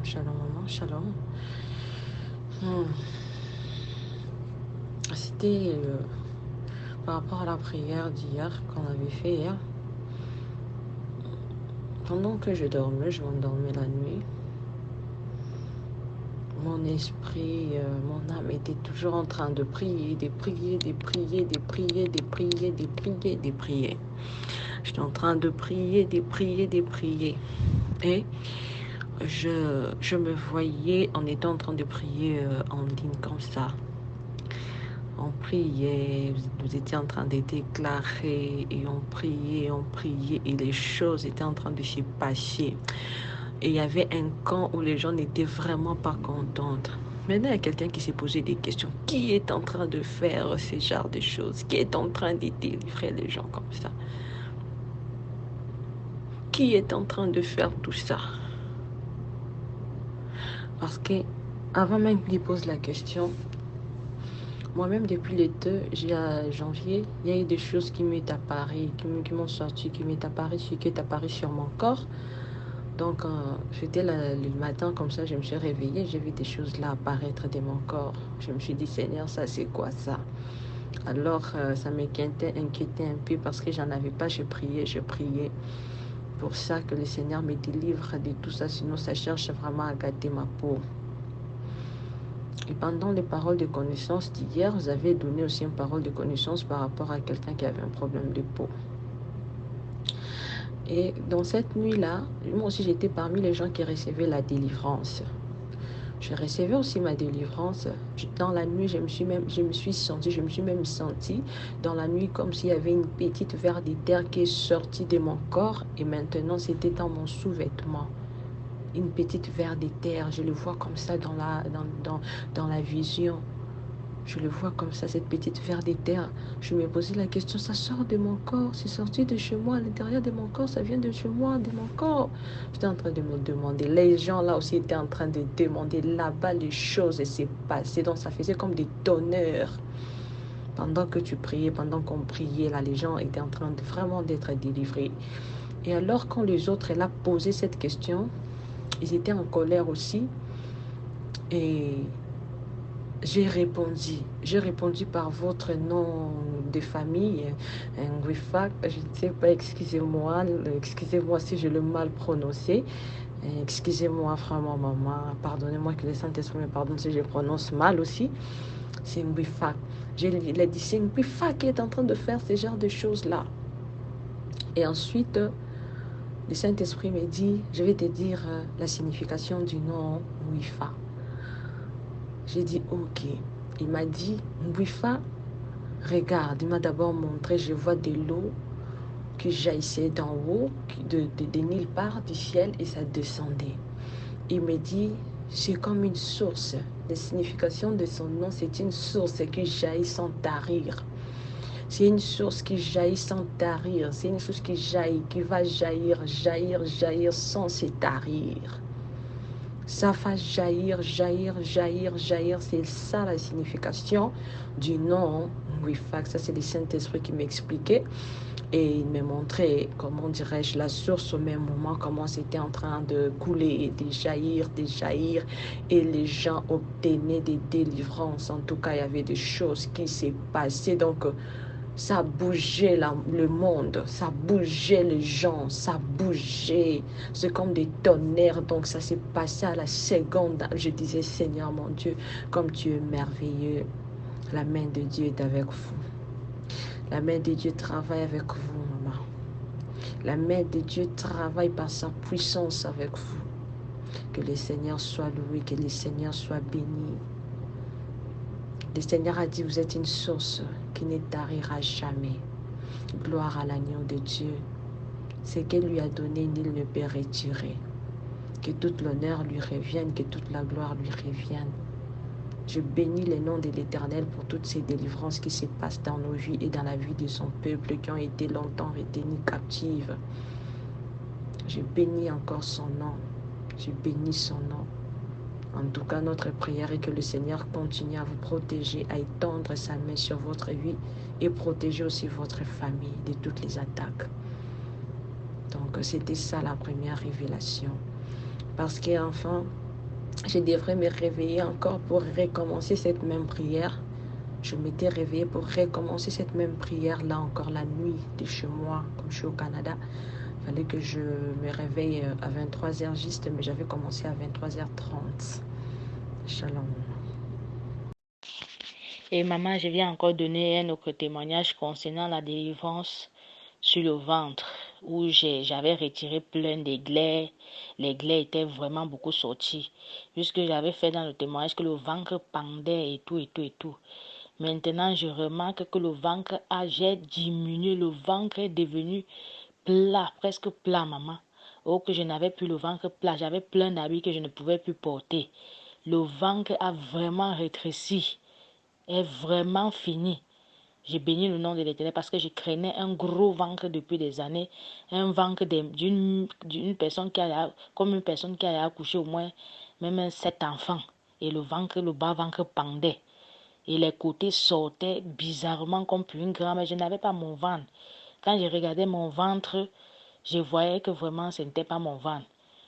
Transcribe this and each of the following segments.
Shalom, maman, shalom. Hmm. C'était par rapport à la prière d'hier qu'on avait fait hier. Pendant que je dormais, je m'endormais la nuit. Mon esprit, mon âme était toujours en train de prier, de prier, de prier, de prier, de prier, de prier, de prier. J'étais en train de prier, de prier, de prier. Et je me voyais en étant en train de prier en ligne comme ça. On priait, vous étiez en train de déclarer et on priait et les choses étaient en train de se passer. Et il y avait un camp où les gens n'étaient vraiment pas contents. Maintenant, il y a quelqu'un qui s'est posé des questions. Qui est en train de faire ce genre de choses? Qui est en train de délivrer les gens comme ça? Qui est en train de faire tout ça? Parce que avant même qu'il pose la question, moi-même, depuis le 2 janvier, il y a eu des choses qui m'est apparu, qui m'ont sorti, qui est apparu sur mon corps. Donc, j'étais le matin comme ça, je me suis réveillée, j'ai vu des choses là apparaître de mon corps. Je me suis dit, Seigneur, ça c'est quoi ça? Alors, ça m'inquiétait un peu parce que j'en avais pas, je priais. Pour ça que le Seigneur me délivre de tout ça, sinon ça cherche vraiment à gâter ma peau. Et pendant les paroles de connaissance d'hier, vous avez donné aussi une parole de connaissance par rapport à quelqu'un qui avait un problème de peau. Et dans cette nuit-là, moi aussi j'étais parmi les gens qui recevaient la délivrance. Je recevais aussi ma délivrance. Dans la nuit, je me suis même sentie dans la nuit comme s'il y avait une petite vers de terre qui est sortie de mon corps et maintenant c'était dans mon sous-vêtement. Une petite vers de terre, je le vois comme ça dans la vision. Je le vois comme ça, cette petite vers de terre. Je me posais la question, ça sort de mon corps, c'est sorti de chez moi, à l'intérieur de mon corps, ça vient de chez moi, de mon corps. J'étais en train de me demander. Les gens là aussi étaient en train de demander. Là-bas, les choses s'est passées. Donc ça faisait comme des tonnerres. Pendant que tu priais, pendant qu'on priait, là, les gens étaient en train de vraiment d'être délivrés. Et alors, quand les autres là posaient cette question, ils étaient en colère aussi. Et j'ai répondu par votre nom de famille, Ngwifak, je ne sais pas, excusez-moi si je l'ai mal prononcé, excusez-moi vraiment maman, pardonnez-moi que le Saint-Esprit me pardonne si je prononce mal aussi, c'est Ngwifak. Il a dit, c'est Ngwifak qui est en train de faire ce genre de choses-là. Et ensuite, le Saint-Esprit me dit, je vais te dire la signification du nom Ngwifak. J'ai dit, ok. Il m'a dit, Ngwifa, regarde. Il m'a d'abord montré, je vois de l'eau qui jaillissait d'en haut, de nulle part du ciel, et ça descendait. Il me dit, c'est comme une source. La signification de son nom, c'est une source qui jaillit sans tarir. C'est une source qui jaillit sans tarir. C'est une source qui jaillit, qui va jaillir sans se tarir. Ça va jaillir. C'est ça la signification du nom Ngwifak. Ça, c'est le Saint-Esprit qui m'expliquait. Et il me montrait, comment dirais-je, la source au même moment, comment c'était en train de couler, de jaillir. Et les gens obtenaient des délivrances. En tout cas, il y avait des choses qui s'est passées. Donc, ça bougeait le monde, ça bougeait les gens, ça bougeait. C'est comme des tonnerres, donc ça s'est passé à la seconde. Je disais, Seigneur mon Dieu, comme tu es merveilleux, la main de Dieu est avec vous. La main de Dieu travaille avec vous, maman. La main de Dieu travaille par sa puissance avec vous. Que le Seigneur soit loué, que le Seigneur soit béni. Le Seigneur a dit, vous êtes une source qui ne tarira jamais. Gloire à l'agneau de Dieu. Ce qu'il lui a donné, nul ne peut retirer. Que toute l'honneur lui revienne, que toute la gloire lui revienne. Je bénis le nom de l'Éternel pour toutes ces délivrances qui se passent dans nos vies et dans la vie de son peuple qui ont été longtemps retenus captives. Je bénis encore son nom. Je bénis son nom. En tout cas, notre prière est que le Seigneur continue à vous protéger, à étendre sa main sur votre vie et protéger aussi votre famille de toutes les attaques. Donc, c'était ça la première révélation. Parce qu'enfin, je devrais me réveiller encore pour recommencer cette même prière. Je m'étais réveillée pour recommencer cette même prière là encore la nuit de chez moi, comme je suis au Canada. Il fallait que je me réveille à 23h juste, mais j'avais commencé à 23h30. Shalom. Et maman, je viens encore donner un autre témoignage concernant la délivrance sur le ventre, où j'avais retiré plein de glaies. Les glaies étaient vraiment beaucoup sortis. Puisque j'avais fait dans le témoignage que le ventre pendait et tout, et tout, et tout. Maintenant, je remarque que le ventre j'ai diminué. Le ventre est devenu plat, presque plat, maman. Oh, que je n'avais plus le ventre plat. J'avais plein d'habits que je ne pouvais plus porter. Le ventre a vraiment rétréci, est vraiment fini. J'ai béni le nom de l'Éternel parce que je craignais un gros ventre depuis des années. Un ventre d'une personne qui a, comme une personne qui a accouché au moins même 7 enfants. Et le ventre, le bas ventre pendait. Et les côtés sortaient bizarrement comme pour une grand, mais je n'avais pas mon ventre. Quand je regardais mon ventre, je voyais que vraiment ce n'était pas mon ventre.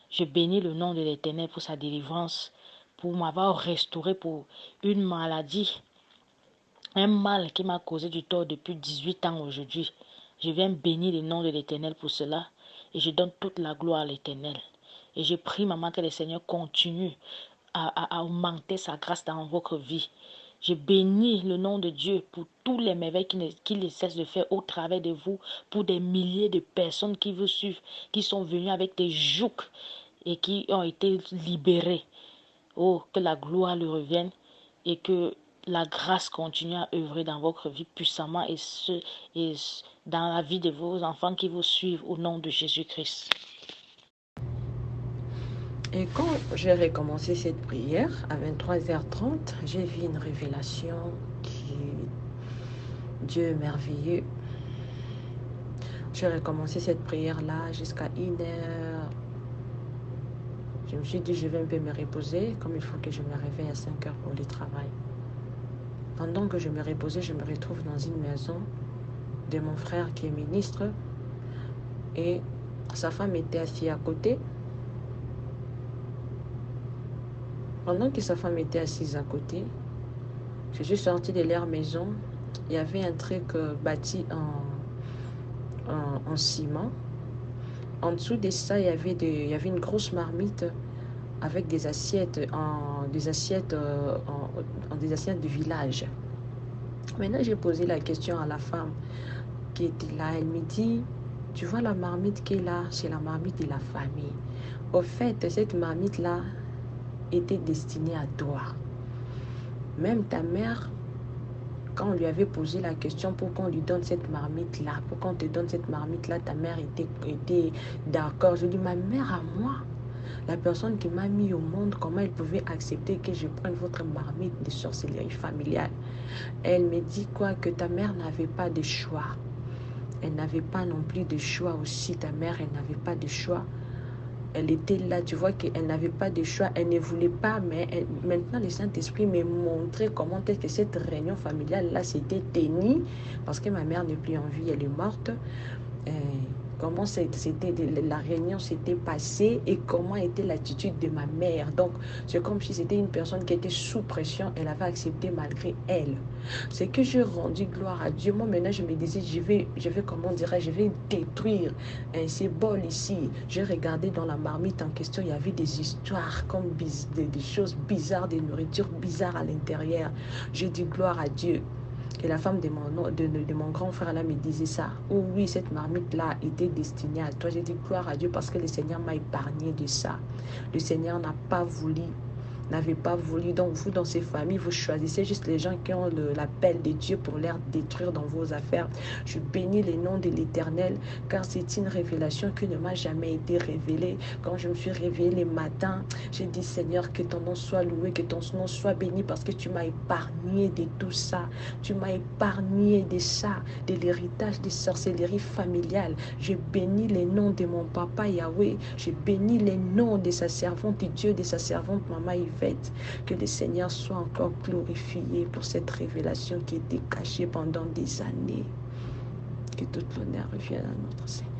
Je bénis le nom de l'Éternel pour sa délivrance, pour m'avoir restauré pour une maladie, un mal qui m'a causé du tort depuis 18 ans aujourd'hui. Je viens bénir le nom de l'Éternel pour cela et je donne toute la gloire à l'Éternel. Et je prie, maman, que le Seigneur continue à augmenter sa grâce dans votre vie. Je bénis le nom de Dieu pour tous les merveilles qu'il ne cesse de faire au travers de vous, pour des milliers de personnes qui vous suivent, qui sont venues avec des jougs et qui ont été libérées. Oh, que la gloire lui revienne et que la grâce continue à œuvrer dans votre vie puissamment et dans la vie de vos enfants qui vous suivent au nom de Jésus-Christ. Et quand j'ai recommencé cette prière à 23h30, j'ai vu une révélation qui... Dieu est merveilleux. J'ai recommencé cette prière-là jusqu'à 1h. Je me suis dit, je vais un peu me reposer, comme il faut que je me réveille à 5h pour le travail. Pendant que je me reposais, je me retrouve dans une maison de mon frère qui est ministre et sa femme était assise à côté. Pendant que sa femme était assise à côté, je suis sortie de leur maison. Il y avait un truc bâti en ciment. En dessous de ça, il y avait une grosse marmite avec des assiettes des assiettes de village. Maintenant, j'ai posé la question à la femme qui était là. Elle me dit, tu vois la marmite qui est là, c'est la marmite de la famille. Au fait, cette marmite-là était destinée à toi. Même ta mère, quand on lui avait posé la question pour qu'on lui donne cette marmite-là, pour qu'on te donne cette marmite-là, ta mère était d'accord. Je dis, ma mère à moi, la personne qui m'a mis au monde, comment elle pouvait accepter que je prenne votre marmite de sorcellerie familiale? Elle me dit quoi? Que ta mère n'avait pas de choix. Elle n'avait pas non plus de choix aussi. Ta mère, elle n'avait pas de choix. Elle était là, tu vois qu'elle n'avait pas de choix. Elle ne voulait pas, mais maintenant le Saint-Esprit m'a montré comment est-ce que cette réunion familiale-là s'était tenue. Parce que ma mère n'est plus en vie, elle est morte. Comment la réunion s'était passée et comment était l'attitude de ma mère. Donc, c'est comme si c'était une personne qui était sous pression. Elle avait accepté malgré elle. C'est que j'ai rendu gloire à Dieu. Moi, maintenant, je me disais, comment dirais-je, je vais détruire ces bols ici. J'ai regardé dans la marmite en question, il y avait des histoires comme des choses bizarres, des nourritures bizarres à l'intérieur. J'ai dit gloire à Dieu. Et la femme de mon grand frère là me disait ça. Oh oui, cette marmite-là était destinée à toi. J'ai dit gloire à Dieu parce que le Seigneur m'a épargné de ça. Le Seigneur n'avait pas voulu. Donc vous, dans ces familles, vous choisissez juste les gens qui ont l'appel de Dieu pour les détruire dans vos affaires. Je bénis le nom de l'Éternel, car c'est une révélation qui ne m'a jamais été révélée. Quand je me suis réveillée le matin, j'ai dit, Seigneur, que ton nom soit loué, que ton nom soit béni, parce que tu m'as épargné de tout ça. Tu m'as épargné de ça, de l'héritage des sorcelleries familiales. Je bénis les noms de mon papa Yahweh. Je bénis les noms de sa servante Dieu, de sa servante Maman Yvette. Que le Seigneur soit encore glorifié pour cette révélation qui était cachée pendant des années. Que toute l'honneur revienne à notre Seigneur.